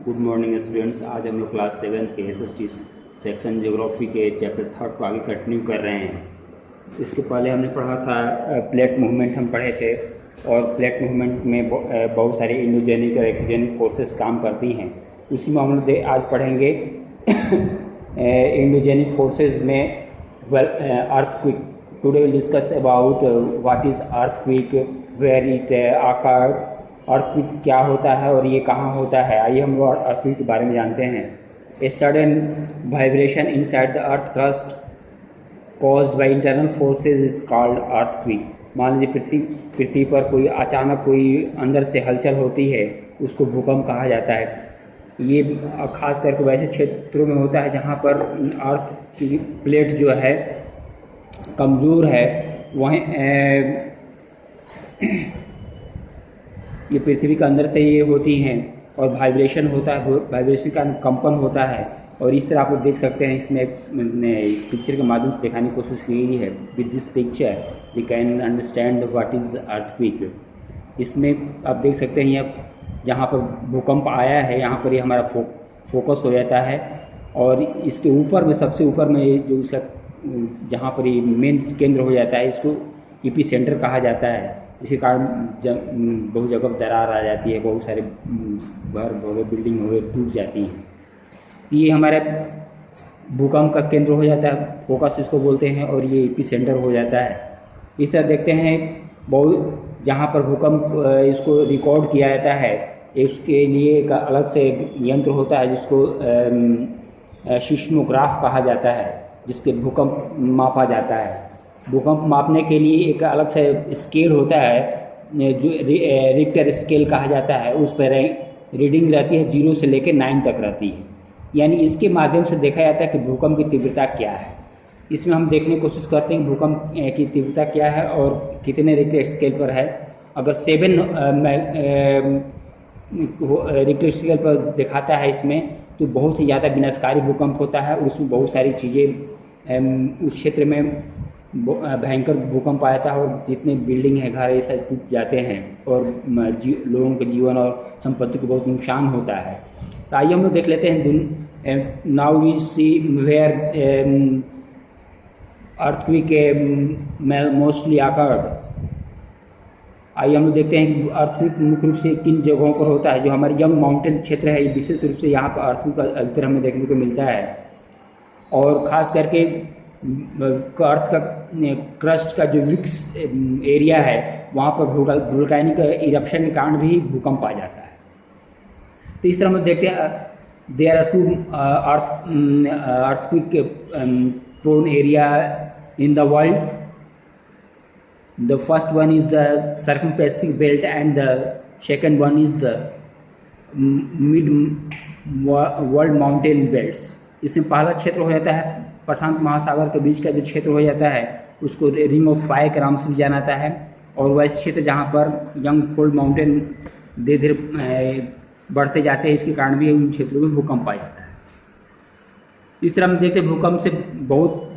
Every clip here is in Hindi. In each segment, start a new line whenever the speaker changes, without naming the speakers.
Good morning students. आज हम लोग क्लास 7 के एसएसटी सेक्शन ज्योग्राफी के चैप्टर 3 को आगे कंटिन्यू कर रहे हैं। इसके पहले हमने पढ़ा था प्लेट मूवमेंट हम पढ़े थे, और प्लेट मूवमेंट में बहुत सारी इंडोजेनिक और एक्सोजेनिक फोर्सेस काम करती हैं। उसी में हम लोग आज पढ़ेंगे इंडोजेनिक फोर्सेस में earthquake. Today will discuss about what is earthquake, where it occurred, earthquake क्या होता है और ये कहाँ होता है। आइए हम लोग अर्थक्वेक के बारे में जानते हैं। A sudden vibration inside the earth crust caused by internal forces is called earthquake. मान लीजिए पृथ्वी पर कोई अचानक कोई अंदर से हलचल होती है, उसको भूकंप कहा जाता है। ये खास करके वैसे क्षेत्रों में होता है जहाँ पर अर्थ की प्लेट जो है कमज़ोर है, वहीं ये पृथ्वी के अंदर से ये होती हैं और वाइब्रेशन होता है, वाइब्रेशन का कंपन होता है। और इस तरह आप लोग देख सकते हैं, इसमें पिक्चर के माध्यम से दिखाने की कोशिश की है। With this picture we can understand what is earthquake. इसमें आप देख सकते हैं यहाँ जहाँ पर भूकंप आया है, यहाँ पर ये हमारा फोकस हो जाता है, और इसके ऊपर में सबसे ऊपर में जो इसका जहाँ पर ये मेन केंद्र हो जाता है, इसको ईपी सेंटर कहा जाता है। इसी कारण बहुत जगह दरार आ जाती है, बहुत सारे घर हो गए, बिल्डिंग हो गए, टूट जाती हैं। ये हमारे भूकंप का केंद्र हो जाता है, फोकस इसको बोलते हैं, और ये ईपी सेंटर हो जाता है। इस तरह देखते हैं बहुत जहाँ पर भूकंप इसको रिकॉर्ड किया जाता है, इसके लिए एक अलग से यंत्र होता है जिसको सिस्मोग्राफ कहा जाता है, जिसके भूकंप मापा जाता है। भूकंप मापने के लिए एक अलग से स्केल होता है जो रिक्टर स्केल कहा जाता है। उस पर रीडिंग रहती है 0 से लेकर 9 तक रहती है। यानी इसके माध्यम से देखा जाता है कि भूकंप की तीव्रता क्या है। इसमें हम देखने की कोशिश करते हैं कि भूकंप की तीव्रता क्या है और कितने रिक्टर स्केल पर है। अगर 7 रिक्टर स्केल पर दिखाता है इसमें, तो बहुत ही ज़्यादा विनाशकारी भूकंप होता है। उसमें बहुत सारी चीज़ें उस क्षेत्र में भयंकर भूकंप आया था, और जितने बिल्डिंग है, घर, ये सब टूट जाते हैं, और लोगों के जीवन और संपत्ति को बहुत नुकसान होता है। तो आइए हम लोग देख लेते हैं। Now we see where earthquake mostly occurred. आइए हम लोग देखते हैं कि अर्थक्वेक मुख्य रूप से किन जगहों पर होता है। जो हमारे यंग माउंटेन क्षेत्र है, विशेष रूप से यहाँ पर अर्थक्वेक अक्सर हमें देखने को मिलता है। और ख़ास करके अर्थ का क्रस्ट का जो विक्स एरिया है, वहाँ पर वोल्केनिक इरप्शन के कारण भी भूकंप आ जाता है। तो इस तरह हम देखते हैं there are 2 earthquake prone area in the world. The first one is the circumpacific belt and the second one is the mid world mountain belts. इसमें पहला क्षेत्र हो जाता है प्रशांत महासागर के बीच का जो क्षेत्र हो जाता है, उसको रिंग ऑफ फायर के नाम से भी जाना जाता है। और वैसे क्षेत्र जहाँ पर यंग फोल्ड माउंटेन धीरे धीरे बढ़ते जाते हैं, इसके कारण भी उन क्षेत्रों में भूकंप आ जाता है। इस तरह हम देखते हैं भूकंप से बहुत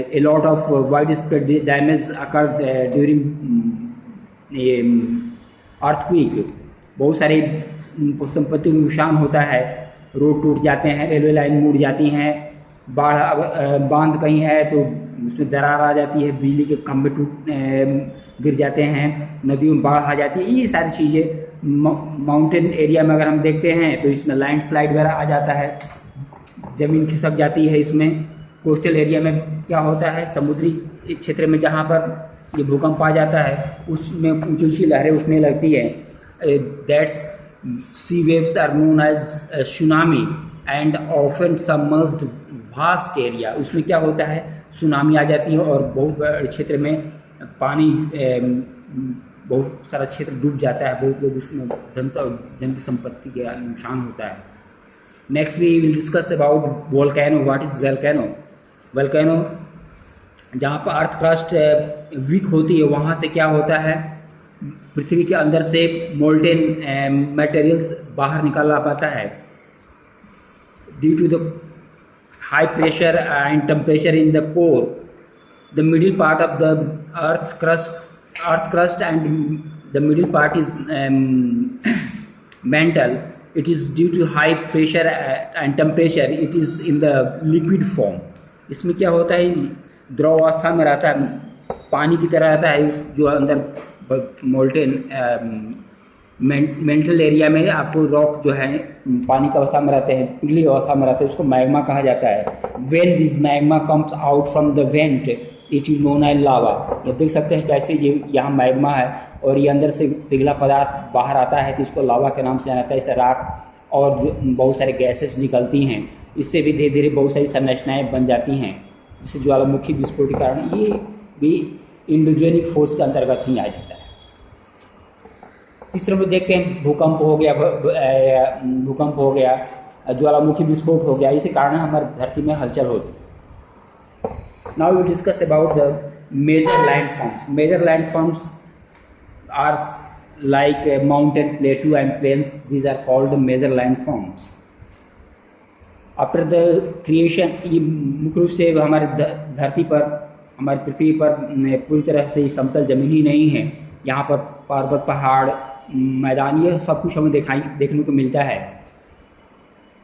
a lot of wide spread damage occur during earthquake. बहुत सारी संपत्ति को नुकसान होता है, रोड टूट जाते हैं, रेलवे लाइन मुड़ जाती हैं, बांध कहीं है तो उसमें दरार आ जाती है, बिजली के खंभे गिर जाते हैं, नदियों में बाढ़ आ जाती है। ये सारी चीज़ें माउंटेन एरिया में अगर हम देखते हैं तो इसमें लैंडस्लाइड वगैरह आ जाता है, ज़मीन खिसक जाती है। इसमें कोस्टल एरिया में क्या होता है, समुद्री क्षेत्र में जहाँ पर ये भूकंप आ जाता है, उसमें ऊँची ऊँची लहरें उठने लगती है। That's sea waves are known as tsunami and often submerged vast area. उसमें क्या होता है, सुनामी आ जाती है और बहुत बड़े क्षेत्र में पानी, बहुत सारा क्षेत्र डूब जाता है, बहुत लोग उसमें जन संपत्ति का नुकसान होता है। Next we will discuss about volcano. What is volcano? Volcano जहाँ पर अर्थ क्रस्ट वीक होती है, वहाँ से क्या होता है, पृथ्वी के अंदर से मोल्टेन मटेरियल्स बाहर निकाला पाता है। Due to the high pressure and temperature in the core, the middle part of the earth crust and the middle part is mantle. It is due to high pressure and temperature, it is in the liquid form. इसमें क्या होता है, द्रव अवस्था में रहता है, पानी की तरह रहता है, जो अंदर मोल्टेन मेंटल एरिया में आपको रॉक जो है पानी की अवस्था में रहते हैं, पिघली अवस्था में रहते हैं, उसको मैग्मा कहा जाता है। When this magma comes out from the vent it is known as lava. ये देख सकते हैं कैसे ये यहाँ मैग्मा है और ये अंदर से पिघला पदार्थ बाहर आता है, तो इसको लावा के नाम से जाना जाता है। इससे राख और जो बहुत सारे गैसेस निकलती हैं, इससे भी धीरे धीरे बहुत सारी संरचनाएँ बन जाती हैं, जिससे ज्वालामुखी विस्फोट के कारण ये भी इंडोजेनिक फोर्स के अंतर्गत ही आ जाता है। इस तरह में देखते हैं भूकंप हो गया, ज्वालामुखी विस्फोट हो गया, इसी कारण हमारी धरती में हलचल होती है। Now we discuss about the major landforms. Major landforms are like mountain, plateau and plains, these are called major landforms. After the creation, ये मुख्य रूप से हमारे धरती पर, हमारी पृथ्वी पर पूरी तरह से समतल जमीन ही नहीं है, यहाँ पर पर्वत, पहाड़, मैदान, ये सब कुछ हमें देखने को मिलता है।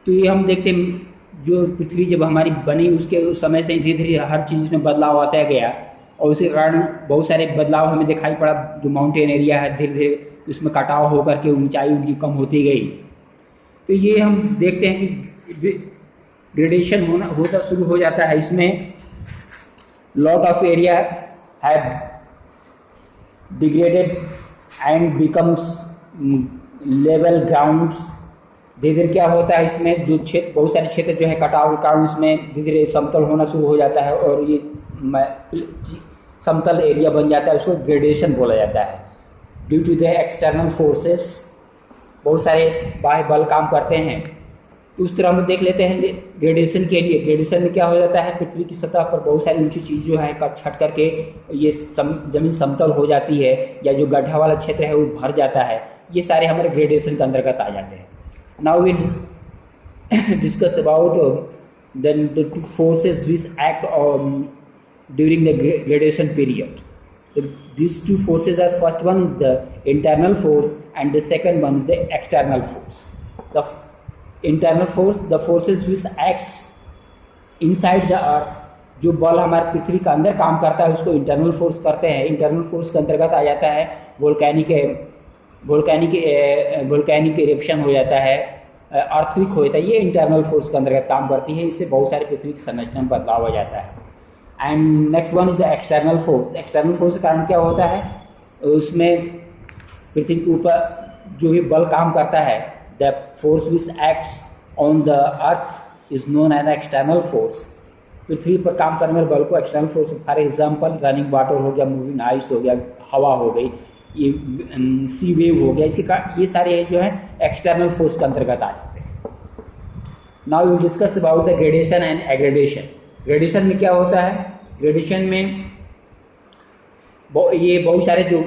तो ये हम देखते हैं जो पृथ्वी जब हमारी बनी उसके उस समय से धीरे धीरे हर चीज़ में बदलाव आता गया और उसके कारण बहुत सारे बदलाव हमें दिखाई पड़ा। जो माउंटेन एरिया है धीरे धीरे उसमें कटाव होकर के ऊंचाई उनकी कम होती गई। तो ये हम देखते हैं कि ग्रेडेशन होता शुरू हो जाता है। इसमें lot of area have degraded and becomes level grounds. धीरे धीरे क्या होता है, इसमें जो क्षेत्र, बहुत सारे क्षेत्र जो है कटाव के कारण उसमें धीरे धीरे समतल होना शुरू हो जाता है और ये समतल एरिया बन जाता है, उसको ग्रेडेशन बोला जाता है। Due to the external forces, बहुत सारे बाह्य बल काम करते हैं। उस तरह हम देख लेते हैं ग्रेडेशन के लिए। ग्रेडेशन में क्या हो जाता है, पृथ्वी की सतह पर बहुत सारी ऊंची चीज़ जो है कट छट करके ये जमीन समतल हो जाती है, या जो गड्ढा वाला क्षेत्र है वो भर जाता है। ये सारे हमारे ग्रेडेशन के अंतर्गत आ जाते हैं। Now we discuss about the two forces which act during the gradation period. These two forces are, first one is the internal force and the second one is the external force. The internal force, the forces which acts inside the earth, जो बल हमारे पृथ्वी के अंदर काम करता है उसको इंटरनल फोर्स करते हैं। इंटरनल फोर्स के अंतर्गत आ जाता है वोल्केनिक इरेप्शन हो जाता है, अर्थक्वेक हो जाता है, ये इंटरनल फोर्स के अंतर्गत काम करती है। इससे बहुत सारे पृथ्वी की संरचना में बदलाव हो जाता है। And next one is the external force. External force के कारण क्या होता है, उसमें पृथ्वी के ऊपर जो भी बल काम करता है, the force which acts on the earth is known as external force. पृथ्वी पर काम करने वाले बल को external force, for example running water हो गया, मूविंग आइस हो गया, हवा हो गई, ये सी वेव हो गया, इसके कारण ये सारे जो है एक्सटर्नल फोर्स के अंतर्गत आ जाते हैं। Now we discuss about the gradation and aggradation. Gradation में क्या होता है, ग्रेडेशन में ये बहुत सारे जो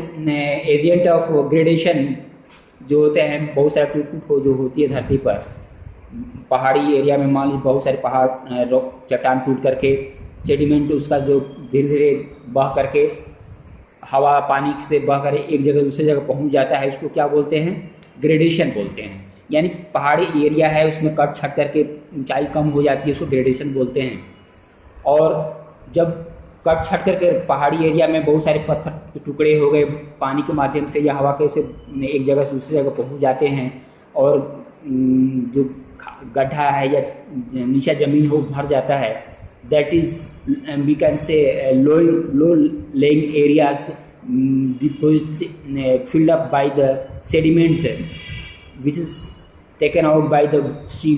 एजेंट ऑफ ग्रेडेशन जो होते हैं, बहुत सारे टूट जो होती है धरती पर, पहाड़ी एरिया में मान लीजिए बहुत सारे पहाड़ रॉक चट्टान टूट करके सेडिमेंट उसका जो धीरे धीरे बह करके हवा पानी से बह कर एक जगह दूसरी जगह पहुंच जाता है, उसको क्या बोलते हैं, ग्रेडेशन बोलते हैं। यानी पहाड़ी एरिया है उसमें कट छट करके ऊंचाई कम हो जाती है, उसको ग्रेडेशन बोलते हैं। और जब कट छट करके पहाड़ी एरिया में बहुत सारे पत्थर के टुकड़े हो गए, पानी के माध्यम से या हवा के से एक जगह से दूसरी जगह पहुंच जाते हैं और जो गड्ढा है या नीचा ज़मीन हो भर जाता है, that is we can say low lying areas filled up by the sediment which is taken out by the sea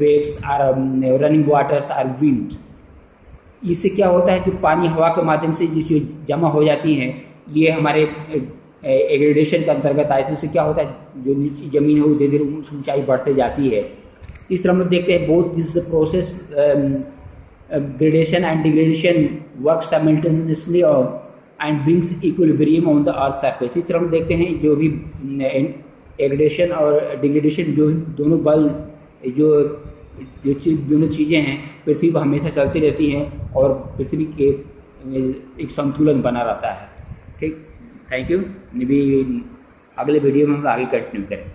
waves or running waters or wind। इससे क्या होता है कि पानी हवा के माध्यम से जो जमा हो जाती हैं ये हमारे एग्रेडेशन के अंतर्गत आए। तो इससे क्या होता है, जो नीची ज़मीन है वो धीरे धीरे ऊंचाई बढ़ते जाती है। इस तरह हम लोग देखते हैं both this process gradation and degradation work simultaneously and brings equilibrium on the earth surface. इस तरह हम देखते हैं जो भी एग्रेडेशन और डिग्रेडेशन जो दोनों बल जो दोनों चीज़ें हैं पृथ्वी पर हमेशा चलती रहती हैं और पृथ्वी के एक संतुलन बना रहता है। ठीक, थैंक यू। अभी अगले वीडियो में हम आगे कंटिन्यू करेंगे।